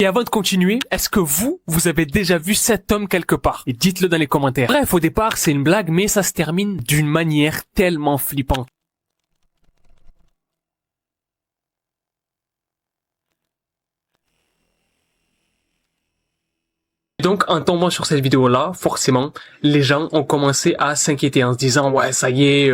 Et avant de continuer, est-ce que vous avez déjà vu cet homme quelque part? Et dites-le dans les commentaires. Bref, au départ, c'est une blague, mais ça se termine d'une manière tellement flippante. Donc, en tombant sur cette vidéo-là, forcément, les gens ont commencé à s'inquiéter en se disant « Ouais, ça y est,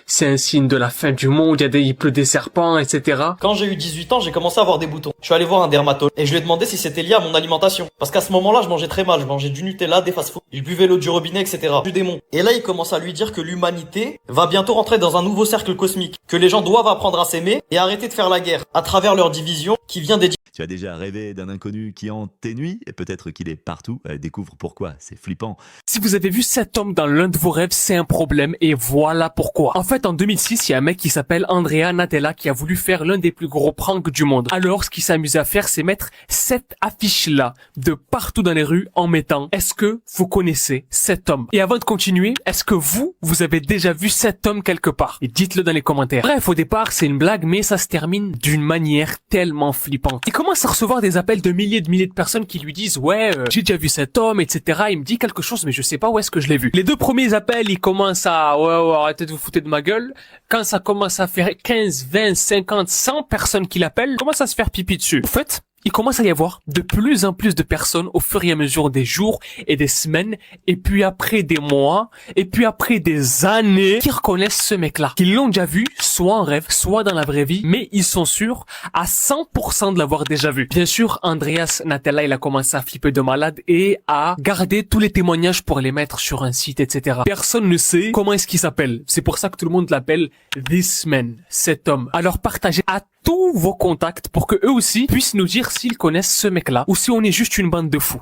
c'est un signe de la fin du monde, il pleut des serpents, etc. » Quand j'ai eu 18 ans, j'ai commencé à avoir des boutons. Je suis allé voir un dermatologue et je lui ai demandé si c'était lié à mon alimentation. Parce qu'à ce moment-là, je mangeais très mal. Je mangeais du Nutella, des fast-food, je buvais l'eau du robinet, etc. Du démon. Et là, il commence à lui dire que l'humanité va bientôt rentrer dans un nouveau cercle cosmique. Que les gens doivent apprendre à s'aimer et arrêter de faire la guerre à travers leur division qui vient des... Tu as déjà rêvé d'un inconnu qui hante tes nuits? Et peut-être qu'il est partout. Découvre pourquoi, c'est flippant. Si vous avez vu cet homme dans l'un de vos rêves, c'est un problème et voilà pourquoi. En fait, en 2006, il y a un mec qui s'appelle Andrea Natella qui a voulu faire l'un des plus gros pranks du monde. Alors, ce qu'il s'amuse à faire, c'est mettre cette affiche-là de partout dans les rues en mettant « Est-ce que vous connaissez cet homme ?» Et avant de continuer, est-ce que vous avez déjà vu cet homme quelque part? Et dites-le dans les commentaires. Bref, au départ, c'est une blague, mais ça se termine d'une manière tellement flippante. Il commence à recevoir des appels de milliers de personnes qui lui disent « Ouais, j'ai déjà vu cet homme, etc. » Il me dit quelque chose, mais je sais pas où est-ce que je l'ai vu. Les deux premiers appels, ils commencent à « Ouais, arrêtez de vous foutre de ma gueule. » Quand ça commence à faire 15, 20, 50, 100 personnes qui l'appellent, commence à se faire pipi dessus. En fait, il commence à y avoir de plus en plus de personnes au fur et à mesure des jours et des semaines, et puis après des mois, et puis après des années, qui reconnaissent ce mec-là. Qui l'ont déjà vu, soit en rêve, soit dans la vraie vie, mais ils sont sûrs à 100% de l'avoir déjà vu. Bien sûr, Andreas Natella, il a commencé à flipper de malade et à garder tous les témoignages pour les mettre sur un site, etc. Personne ne sait comment est-ce qu'il s'appelle. C'est pour ça que tout le monde l'appelle This Man, cet homme. Alors partagez à tous vos contacts pour que eux aussi puissent nous dire s'ils connaissent ce mec-là ou si on est juste une bande de fous.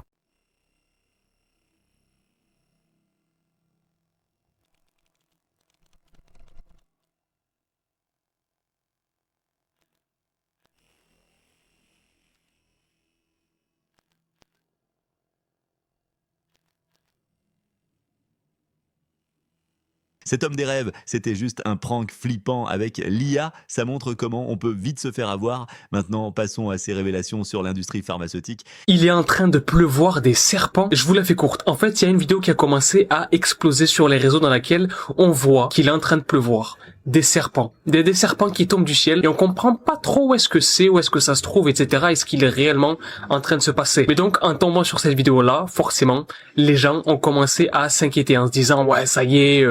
Cet homme des rêves, c'était juste un prank flippant avec l'IA. Ça montre comment on peut vite se faire avoir. Maintenant, passons à ces révélations sur l'industrie pharmaceutique. Il est en train de pleuvoir des serpents. Je vous la fais courte. En fait, il y a une vidéo qui a commencé à exploser sur les réseaux dans laquelle on voit qu'il est en train de pleuvoir des serpents. Des serpents qui tombent du ciel et on comprend pas trop où est-ce que c'est, où est-ce que ça se trouve, etc. Est-ce qu'il est réellement en train de se passer? Mais donc, en tombant sur cette vidéo-là, forcément, les gens ont commencé à s'inquiéter en se disant « Ouais, ça y est,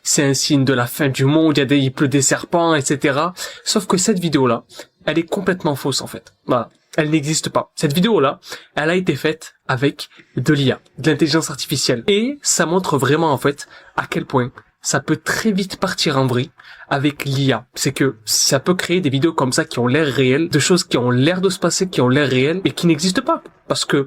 c'est un signe de la fin du monde, il pleut des serpents, etc. » Sauf que cette vidéo-là, elle est complètement fausse en fait. Voilà. Elle n'existe pas. Cette vidéo-là, elle a été faite avec de l'IA, de l'intelligence artificielle. Et ça montre vraiment en fait à quel point ça peut très vite partir en vrille avec l'IA. C'est que ça peut créer des vidéos comme ça qui ont l'air réelles, de choses qui ont l'air de se passer, qui ont l'air réelles, et qui n'existent pas. Parce que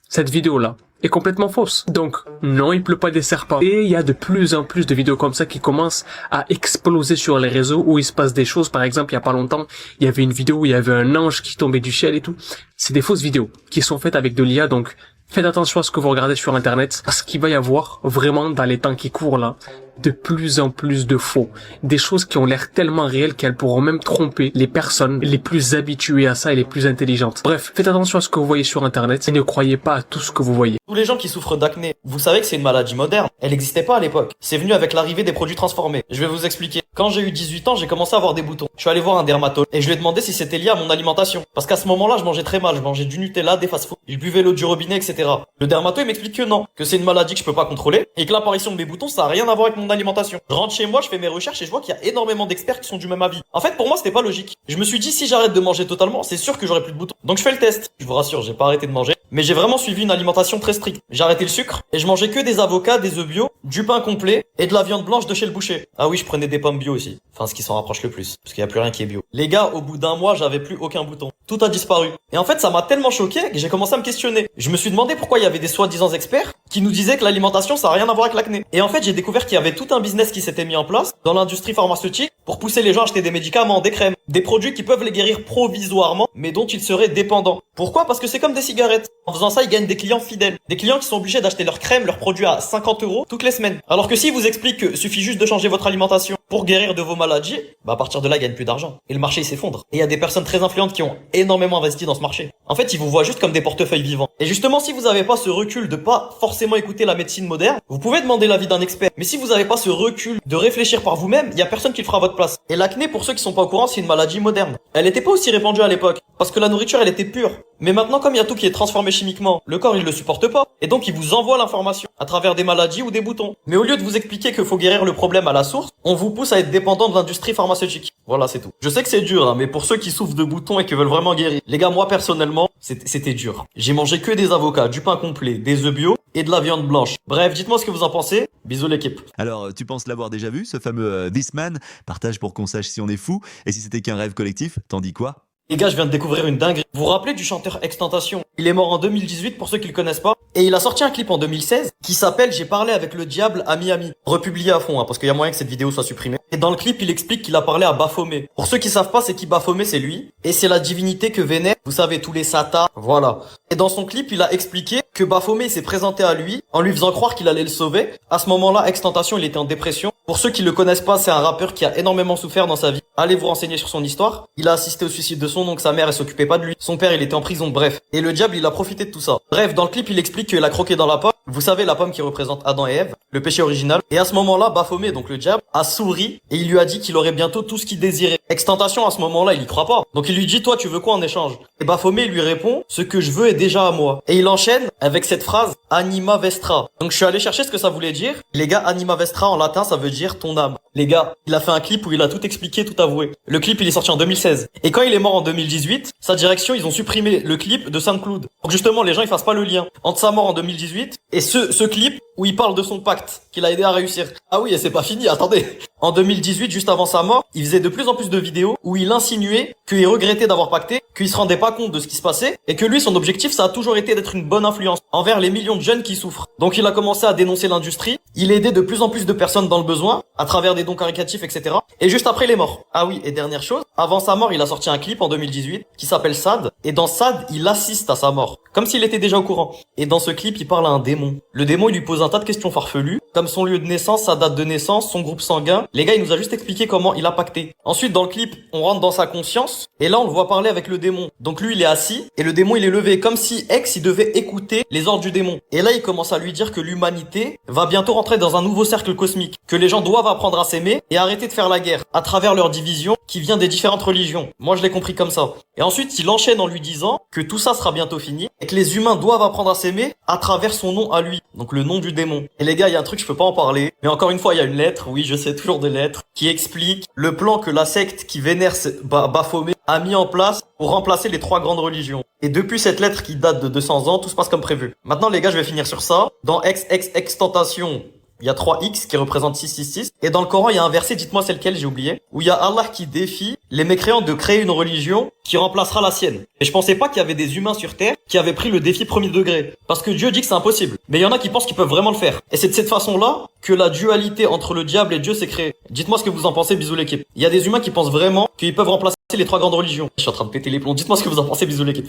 cette vidéo-là est complètement fausse. Donc, non, il pleut pas des serpents. Et il y a de plus en plus de vidéos comme ça qui commencent à exploser sur les réseaux où il se passe des choses. Par exemple, il y a pas longtemps, il y avait une vidéo où il y avait un ange qui tombait du ciel et tout. C'est des fausses vidéos qui sont faites avec de l'IA, donc faites attention à ce que vous regardez sur Internet, parce qu'il va y avoir vraiment dans les temps qui courent là, de plus en plus de faux. Des choses qui ont l'air tellement réelles qu'elles pourront même tromper les personnes les plus habituées à ça et les plus intelligentes. Bref, faites attention à ce que vous voyez sur Internet et ne croyez pas à tout ce que vous voyez. Tous les gens qui souffrent d'acné, vous savez que c'est une maladie moderne. Elle n'existait pas à l'époque. C'est venu avec l'arrivée des produits transformés. Je vais vous expliquer. Quand j'ai eu 18 ans, j'ai commencé à avoir des boutons. Je suis allé voir un dermatologue et je lui ai demandé si c'était lié à mon alimentation. Parce qu'à ce moment-là, je mangeais très mal. Je mangeais du Nutella, des fast-food, je buvais l'eau du robinet, etc. Le dermatologue m'explique que non, que c'est une maladie que je peux pas contrôler et que l'apparition de mes boutons, ça a rien à voir avec mon alimentation. Je rentre chez moi, je fais mes recherches et je vois qu'il y a énormément d'experts qui sont du même avis. En fait, pour moi, c'était pas logique. Je me suis dit, si j'arrête de manger totalement, c'est sûr que j'aurai plus de boutons. Donc je fais le test. Je vous rassure, j'ai pas arrêté de manger, mais j'ai vraiment suivi une alimentation très stricte. J'ai arrêté le sucre et je mangeais que des avocats, des œufs bio, du pain complet et de la viande blanche de chez le boucher. Ah oui, je prenais des pommes bio aussi. Enfin, ce qui s'en rapproche le plus, parce qu'il y a plus rien qui est bio. Les gars, au bout d'un mois, j'avais plus aucun bouton. Tout a disparu. Et en fait, ça m'a tellement choqué que j'ai commencé à me questionner. Je me suis demandé pourquoi il y avait des soi-disant experts qui nous disaient que l'alimentation, ça a rien à voir avec l'acné. Et en fait, j'ai découvert qu'il y avait tout un business qui s'était mis en place dans l'industrie pharmaceutique pour pousser les gens à acheter des médicaments, des crèmes, des produits qui peuvent les guérir provisoirement, mais dont ils seraient dépendants. Pourquoi? Parce que c'est comme des cigarettes. En faisant ça, ils gagnent des clients fidèles. Des clients qui sont obligés d'acheter leur crème, leurs produits à 50 € toutes les semaines. Alors que s'ils vous expliquent que suffit juste de changer votre alimentation pour guérir de vos maladies, bah à partir de là, ils gagnent plus d'argent. Et le marché, il s'effondre. Et il y a des personnes très influentes qui ont énormément investi dans ce marché. En fait, ils vous voient juste comme des portefeuilles vivants. Et justement, si vous n'avez pas ce recul de pas forcément écouter la médecine moderne, vous pouvez demander l'avis d'un expert. Mais si vous n'avez pas ce recul de réfléchir par vous-même, il y a personne qui le fera à votre place. Et l'acné, pour ceux qui sont pas au courant, c'est une maladie moderne. Elle n'était pas aussi répandue à l'époque, parce que la nourriture, elle était pure. Mais maintenant, comme il y a tout qui est transformé chimiquement, le corps, il le supporte pas. Et donc, il vous envoie l'information à travers des maladies ou des boutons. Mais au lieu de vous expliquer qu'il faut guérir le problème à la source, on vous pousse à être dépendant de l'industrie pharmaceutique. Voilà, c'est tout. Je sais que c'est dur, hein, mais pour ceux qui souffrent de boutons et qui veulent vraiment guérir, les gars, moi, personnellement, c'était dur. J'ai mangé que des avocats, du pain complet, des œufs bio et de la viande blanche. Bref, dites-moi ce que vous en pensez. Bisous l'équipe. Alors, tu penses l'avoir déjà vu, ce fameux This Man? Partage pour qu'on sache si on est fou. Et si c'était qu'un rêve collectif, t'en dis quoi? Les gars, je viens de découvrir une dinguerie. Vous vous rappelez du chanteur Extentation? Il est mort en 2018 pour ceux qui le connaissent pas. Et il a sorti un clip en 2016 qui s'appelle J'ai parlé avec le diable à Miami. Republié à fond, hein, parce qu'il y a moyen que cette vidéo soit supprimée. Et dans le clip, il explique qu'il a parlé à Baphomet. Pour ceux qui savent pas, c'est qui Baphomet, c'est lui. Et c'est la divinité que vénèrent, vous savez, tous les satas. Voilà. Et dans son clip, il a expliqué que Baphomet s'est présenté à lui en lui faisant croire qu'il allait le sauver. À ce moment-là, Extentation, il était en dépression. Pour ceux qui le connaissent pas, c'est un rappeur qui a énormément souffert dans sa vie. Allez vous renseigner sur son histoire. Il a assisté au suicide de son oncle, sa mère, elle s'occupait pas de lui. Son père, il était en prison, bref. Et le diable, il a profité de tout ça. Bref, dans le clip, il explique qu'il a croqué dans la pomme. Vous savez, la pomme qui représente Adam et Ève, le péché original. Et à ce moment-là, Baphomet, donc le diable, a souri et il lui a dit qu'il aurait bientôt tout ce qu'il désirait. Extentation, à ce moment-là, il y croit pas. Donc il lui dit, toi, tu veux quoi en échange? Et Baphomet lui répond, ce que je veux est déjà à moi. Et il enchaîne avec cette phrase, anima vestra. Donc je suis allé chercher ce que ça voulait dire. Les gars, anima vestra en latin, ça veut dire ton âme. Les gars, il a fait un clip où il a tout expliqué, tout avoué. Le clip, il est sorti en 2016. Et quand il est mort en 2018, sa direction, ils ont supprimé le clip de SoundCloud. Pour que justement, les gens, ils fassent pas le lien entre sa mort en 2018 et ce clip où il parle de son pacte qu'il a aidé à réussir. Ah oui, et c'est pas fini, attendez. En 2018, juste avant sa mort, il faisait de plus en plus de vidéos où il insinuait qu'il regrettait d'avoir pacté, qu'il se rendait pas compte de ce qui se passait et que lui, son objectif, ça a toujours été d'être une bonne influence envers les millions de jeunes qui souffrent. Donc il a commencé à dénoncer l'industrie, il aidait de plus en plus de personnes dans le besoin à travers des dons caritatifs, etc. Et juste après, il est mort. Ah oui, et dernière chose, avant sa mort, il a sorti un clip en 2018 qui s'appelle Sad, et dans Sad, il assiste à sa mort, comme s'il était déjà au courant. Et dans ce clip, il parle à un démon. Le démon, il lui pose un tas de questions farfelues, comme son lieu de naissance, sa date de naissance, son groupe sanguin. Les gars, il nous a juste expliqué comment il a pacté. Ensuite, dans le clip, on rentre dans sa conscience, et là, on le voit parler avec le démon. Donc lui, il est assis, et le démon, il est levé, comme si il devait écouter les ordres du démon. Et là, il commence à lui dire que l'humanité va bientôt rentrer dans un nouveau cercle cosmique, que les gens doivent apprendre à s'aimer et arrêter de faire la guerre à travers leur division qui vient des différentes religions. Moi, je l'ai compris comme ça. Et ensuite, il enchaîne en lui disant que tout ça sera bientôt fini et que les humains doivent apprendre à s'aimer à travers son nom à lui. Donc le nom du démon. Et les gars, il y a un truc, je peux pas en parler. Mais encore une fois, il y a une lettre, oui, je sais, toujours des lettres, qui explique le plan que la secte qui vénère Baphomet a mis en place pour remplacer les 3 grandes religions. Et depuis cette lettre qui date de 200 ans, tout se passe comme prévu. Maintenant, les gars, je vais finir sur ça. Dans Extentation, il y a 3 X qui représentent 666. Et dans le Coran, il y a un verset, dites-moi c'est lequel, j'ai oublié, où il y a Allah qui défie les mécréants de créer une religion qui remplacera la sienne. Et je pensais pas qu'il y avait des humains sur Terre qui avaient pris le défi premier degré. Parce que Dieu dit que c'est impossible. Mais il y en a qui pensent qu'ils peuvent vraiment le faire. Et c'est de cette façon-là que la dualité entre le diable et Dieu s'est créée. Dites-moi ce que vous en pensez, bisous l'équipe. Il y a des humains qui pensent vraiment qu'ils peuvent remplacer les 3 grandes religions. Je suis en train de péter les plombs. Dites-moi ce que vous en pensez, bisous l'équipe.